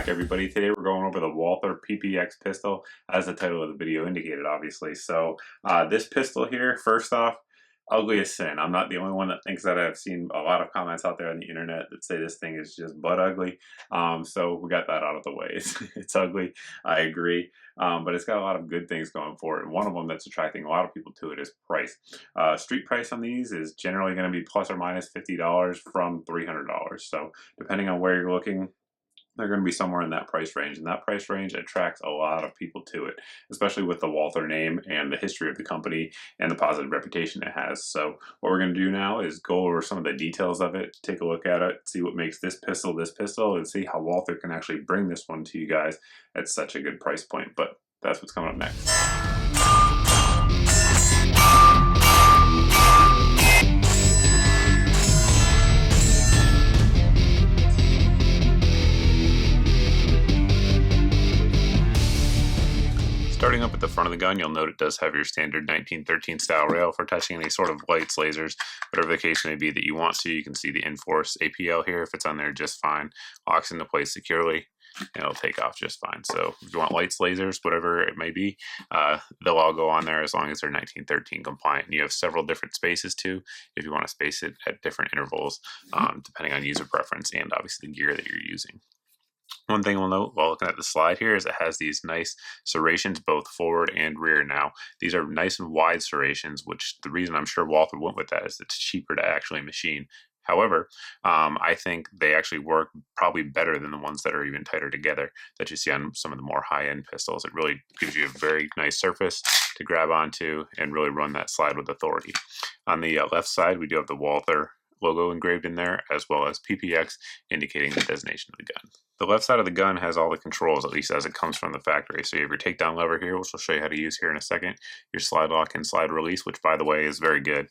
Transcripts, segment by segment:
back, everybody. Today we're going over the Walther PPX pistol, as the title of the video indicated, obviously. So this pistol here, first off, ugly as sin. I'm not the only one that thinks that. I've seen a lot of comments out there on the internet that say this thing is just butt ugly. So we got that out of the way. It's ugly, I agree. But it's got a lot of good things going for it. And one of them that's attracting a lot of people to it is price. Street price on these is generally going to be plus or minus $50 from $300. So depending on where you're looking, they're going to be somewhere in that price range, and that price range attracts a lot of people to it, especially with the Walther name and the history of the company and the positive reputation it has. So what we're going to do now is go over some of the details of it, take a look at it, see what makes this pistol, and see how Walther can actually bring this one to you guys at such a good price point. But that's what's coming up next. Starting up at the front of the gun, you'll note it does have your standard 1913 style rail for touching any sort of lights, lasers, whatever the case may be that you want to. You can see the Enforce APL here. If it's on there, just fine. Locks into place securely, and it'll take off just fine. So if you want lights, lasers, whatever it may be, they'll all go on there as long as they're 1913 compliant. And you have several different spaces too, if you want to space it at different intervals, depending on user preference and obviously the gear that you're using. One thing we'll note while looking at the slide here is it has these nice serrations both forward and rear. Now, these are nice and wide serrations, which the reason I'm sure Walther went with that is it's cheaper to actually machine. However, I think they actually work probably better than the ones that are even tighter together that you see on some of the more high-end pistols. It really gives you a very nice surface to grab onto and really run that slide with authority. On the left side, we do have the Walther logo engraved in there, as well as PPX indicating the designation of the gun. The left side of the gun has all the controls, at least as it comes from the factory. So you have your takedown lever here, which we'll show you how to use here in a second, your slide lock and slide release, which by the way is very good.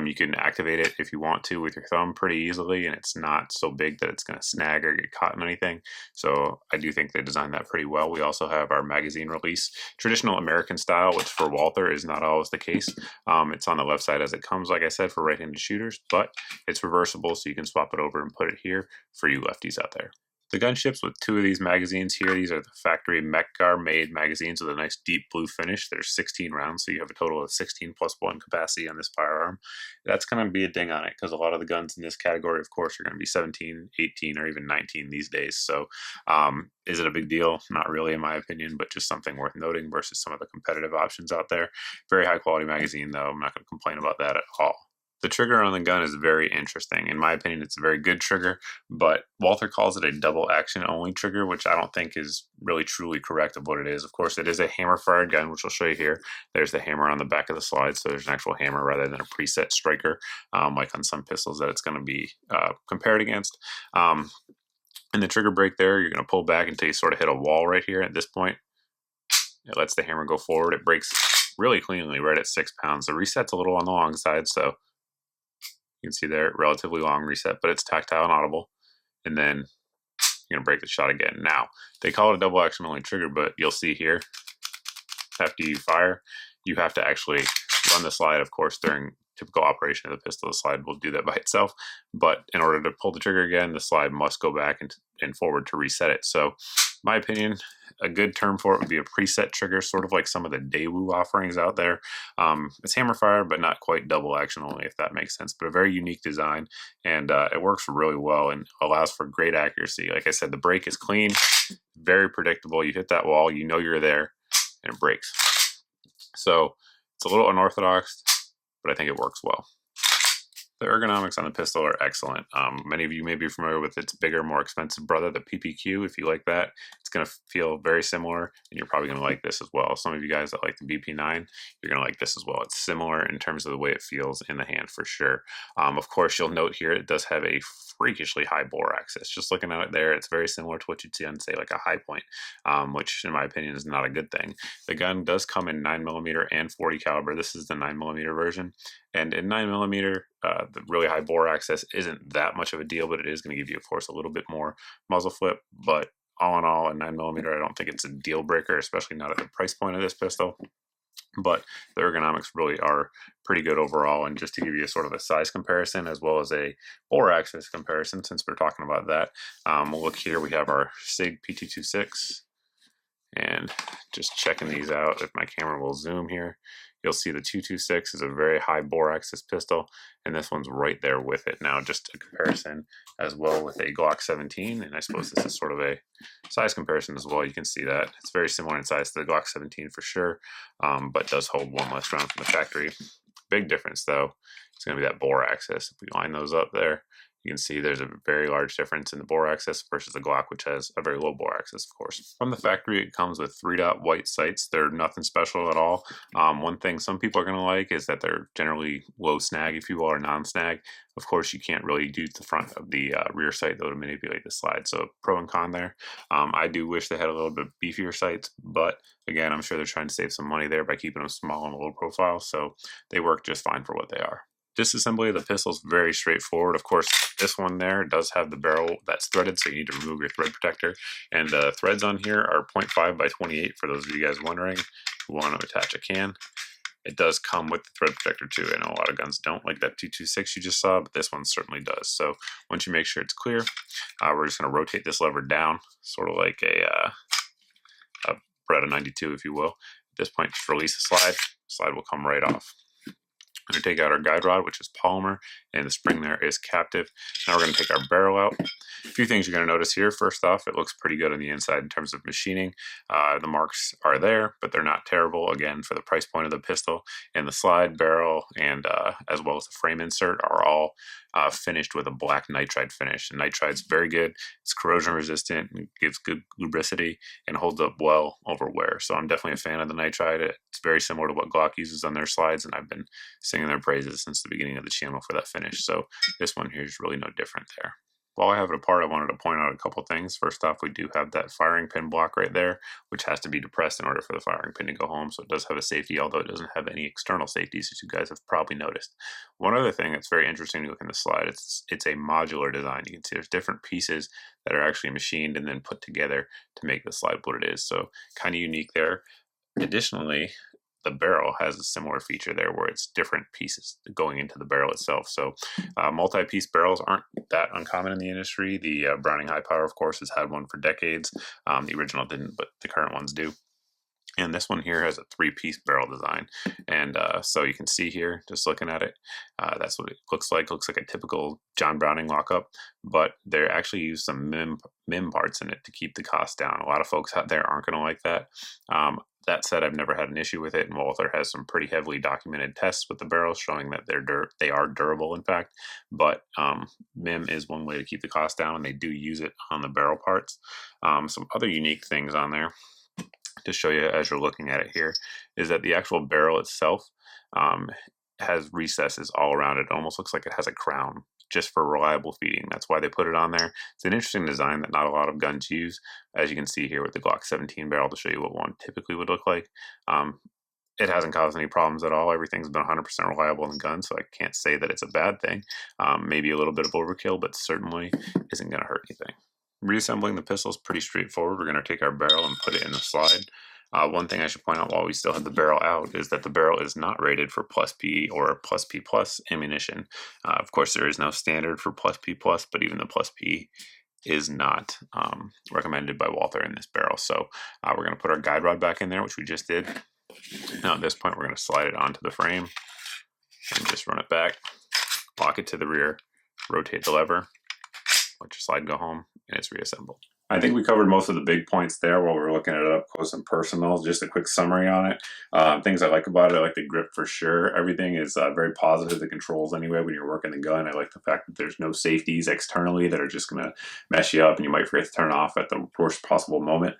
You can activate it if you want to with your thumb pretty easily, and it's not so big that it's going to snag or get caught in anything. So I do think they designed that pretty well. We also have our magazine release, traditional American style, which for Walther is not always the case. It's on the left side as it comes, like I said, for right-handed shooters, but it's reversible, so you can swap it over and put it here for you lefties out there. The gun ships with two of these magazines here. These are the factory Mekgar made magazines with a nice deep blue finish. There's 16 rounds, so you have a total of 16 plus 1 capacity on this firearm. That's going to be a ding on it because a lot of the guns in this category, of course, are going to be 17, 18, or even 19 these days. So is it a big deal? Not really, in my opinion, but just something worth noting versus some of the competitive options out there. Very high quality magazine, though. I'm not going to complain about that at all. The trigger on the gun is very interesting. In my opinion, it's a very good trigger, but Walther calls it a double action only trigger, which I don't think is really truly correct of what it is. Of course, it is a hammer fired gun, which I'll show you here. There's the hammer on the back of the slide, so there's an actual hammer rather than a preset striker, like on some pistols that it's going to be compared against. And the trigger brake there, you're going to pull back until you sort of hit a wall right here. At this point, it lets the hammer go forward. It brakes really cleanly right at 6 pounds. The reset's a little on the long side, so you can see there, relatively long reset, but it's tactile and audible. And then you're going to break the shot again. Now, they call it a double action only trigger, but you'll see here, after you fire, you have to actually run the slide, of course, during typical operation of the pistol. The slide will do that by itself, but in order to pull the trigger again, the slide must go back and forward to reset it. So, in my opinion, a good term for it would be a preset trigger, sort of like some of the Daewoo offerings out there. It's hammer fire, but not quite double action only, if that makes sense. But a very unique design, and it works really well and allows for great accuracy. Like I said, the brake is clean, very predictable. You hit that wall, you know you're there, and it breaks. So it's a little unorthodox, but I think it works well. The ergonomics on the pistol are excellent. Many of you may be familiar with its bigger, more expensive brother, the PPQ. If you like that, it's going to feel very similar, and you're probably going to like this as well. Some of you guys that like the BP9, you're going to like this as well. It's similar in terms of the way it feels in the hand for sure. Of course, you'll note here it does have a freakishly high bore access. Just looking at it there, it's very similar to what you'd see on, say, like a High Point, which in my opinion is not a good thing. The gun does come in 9mm and 40 caliber. This is the 9mm version. And in 9mm, the really high bore access isn't that much of a deal, but it is going to give you, of course, a little bit more muzzle flip. But all in all, a 9mm, I don't think it's a deal breaker, especially not at the price point of this pistol. but the ergonomics really are pretty good overall. And just to give you a sort of a size comparison as well as a bore axis comparison, since we're talking about that, we'll look here. We have our SIG P226, and just checking these out. If my camera will zoom here, you'll see the 226 is a very high bore axis pistol, and this one's right there with it. Now, just a comparison as well with a Glock 17, and I suppose this is sort of a size comparison as well. You can see that it's very similar in size to the Glock 17 for sure, but does hold one less round from the factory. Big difference though, it's going to be that bore axis. If we line those up there, you can see there's a very large difference in the bore axis versus the Glock, which has a very low bore axis, of course. From the factory, it comes with 3-dot white sights. They're nothing special at all. One thing some people are going to like is that they're generally low snag, if you will, or non-snag. Of course, you can't really do the front of the rear sight, though, to manipulate the slide. So pro and con there. I do wish they had a little bit beefier sights, but again, I'm sure they're trying to save some money there by keeping them small and low profile, so they work just fine for what they are. Disassembly of the pistol is very straightforward. Of course, this one there does have the barrel that's threaded, so you need to remove your thread protector. And the threads on here are 0.5 by 28 for those of you guys wondering who want to attach a can. It does come with the thread protector too. I know a lot of guns don't, like that 226 you just saw, but this one certainly does. So once you make sure it's clear, we're just going to rotate this lever down, sort of like a Beretta 92, if you will. At this point, just release the slide. The slide will come right off. We're going to take out our guide rod, which is polymer, and the spring there is captive. Now we're going to take our barrel out. A few things you're going to notice here. First off, it looks pretty good on the inside in terms of machining. The marks are there, but they're not terrible, again, for the price point of the pistol. And the slide, barrel, and as well as the frame insert are all finished with a black nitride finish. And nitride's very good. It's corrosion resistant, and gives good lubricity, and holds up well over wear. So I'm definitely a fan of the nitride. It's very similar to what Glock uses on their slides, and I've been singing their praises since the beginning of the channel for that finish. So this one here is really no different there. While I have it apart, I wanted to point out a couple things. First off, we do have that firing pin block right there, which has to be depressed in order for the firing pin to go home. So it does have a safety, although it doesn't have any external safeties, as you guys have probably noticed. One other thing that's very interesting to look in the slide, it's a modular design. You can see there's different pieces that are actually machined and then put together to make the slide what it is. So kind of unique there. Additionally, the barrel has a similar feature there where it's different pieces going into the barrel itself. So multi-piece barrels aren't that uncommon in the industry. The Browning High Power, of course, has had one for decades. The original didn't, but the current ones do. And this one here has a 3-piece barrel design. And so you can see here, just looking at it, that's what it looks like. It looks like a typical John Browning lockup, but they actually use some MIM parts in it to keep the cost down. A lot of folks out there aren't going to like that. That said, I've never had an issue with it, and Walther has some pretty heavily documented tests with the barrels showing that they are durable, in fact. But MIM is one way to keep the cost down, and they do use it on the barrel parts. Some other unique things on there to show you as you're looking at it here is that the actual barrel itself has recesses all around it. It almost looks like it has a crown, just for reliable feeding. That's why they put it on there. It's an interesting design that not a lot of guns use, as you can see here with the Glock 17 barrel, to show you what one typically would look like. It hasn't caused any problems at all. Everything's been 100% reliable in the gun, so I can't say that it's a bad thing. Maybe a little bit of overkill, but certainly isn't going to hurt anything. Reassembling the pistol is pretty straightforward. We're going to take our barrel and put it in the slide. One thing I should point out while we still have the barrel out is that the barrel is not rated for plus P or plus P plus ammunition. Of course, there is no standard for plus P plus, but even the plus P is not recommended by Walther in this barrel. So we're going to put our guide rod back in there, which we just did. Now at this point, we're going to slide it onto the frame and just run it back, lock it to the rear, rotate the lever, let your slide go home, and it's reassembled. I think we covered most of the big points there while we were looking at it up close and personal. Just a quick summary on it. Things I like about it, I like the grip for sure. Everything is very positive. The controls anyway when you're working the gun. I like the fact that there's no safeties externally that are just going to mess you up and you might forget to turn off at the worst possible moment.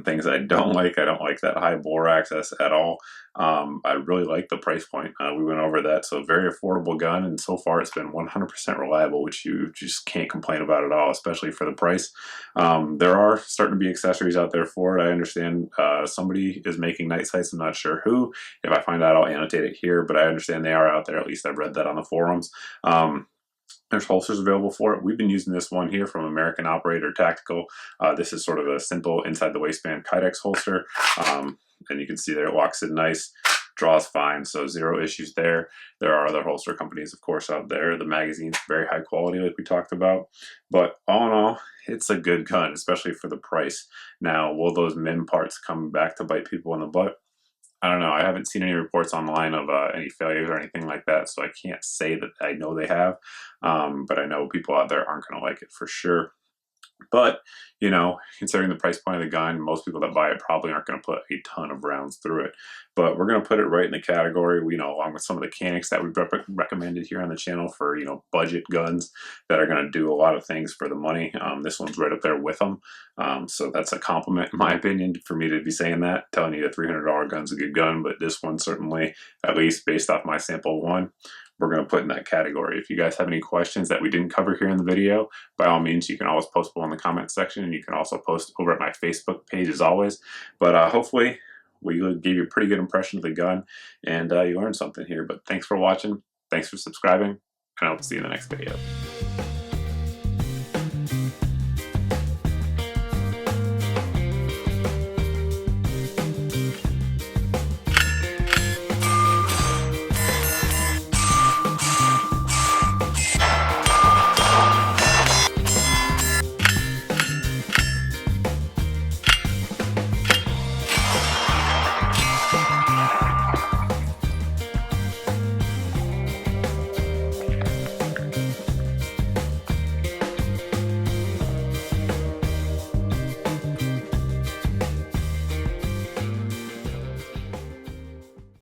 Things I don't like that high bore access at all. I really like the price point. We went over that. So very affordable gun, and so far it's been 100% reliable, which you just can't complain about at all, especially for the price. There are starting to be accessories out there for it. I understand somebody is making night sights. I'm not sure who. If I find out, I'll annotate it here, but I understand they are out there. At least I've read that on the forums. There's holsters available for it. We've been using this one here from American Operator Tactical. This is sort of a simple inside the waistband Kydex holster. and you can see there it locks in nice, draws fine, so zero issues there. There are other holster companies, of course, out there. The magazine's very high quality, like we talked about, but all in all, it's a good gun, especially for the price. Now, will those MIM parts come back to bite people in the butt? I don't know. I haven't seen any reports online of any failures or anything like that, so I can't say that I know they have. But I know people out there aren't going to like it for sure. But, you know, considering the price point of the gun, most people that buy it probably aren't going to put a ton of rounds through it. But we're going to put it right in the category, you know, along with some of the Canics that we've recommended here on the channel for, you know, budget guns that are going to do a lot of things for the money. This one's right up there with them. So that's a compliment, in my opinion, for me to be saying that, telling you a $300 gun's a good gun, but this one certainly, at least based off my sample one, we're going to put in that category. If you guys have any questions that we didn't cover here in the video, by all means, you can always post below in the comment section, and you can also post over at my Facebook page as always. But hopefully we gave you a pretty good impression of the gun, and you learned something here. But thanks for watching, thanks for subscribing, and I hope to see you in the next video.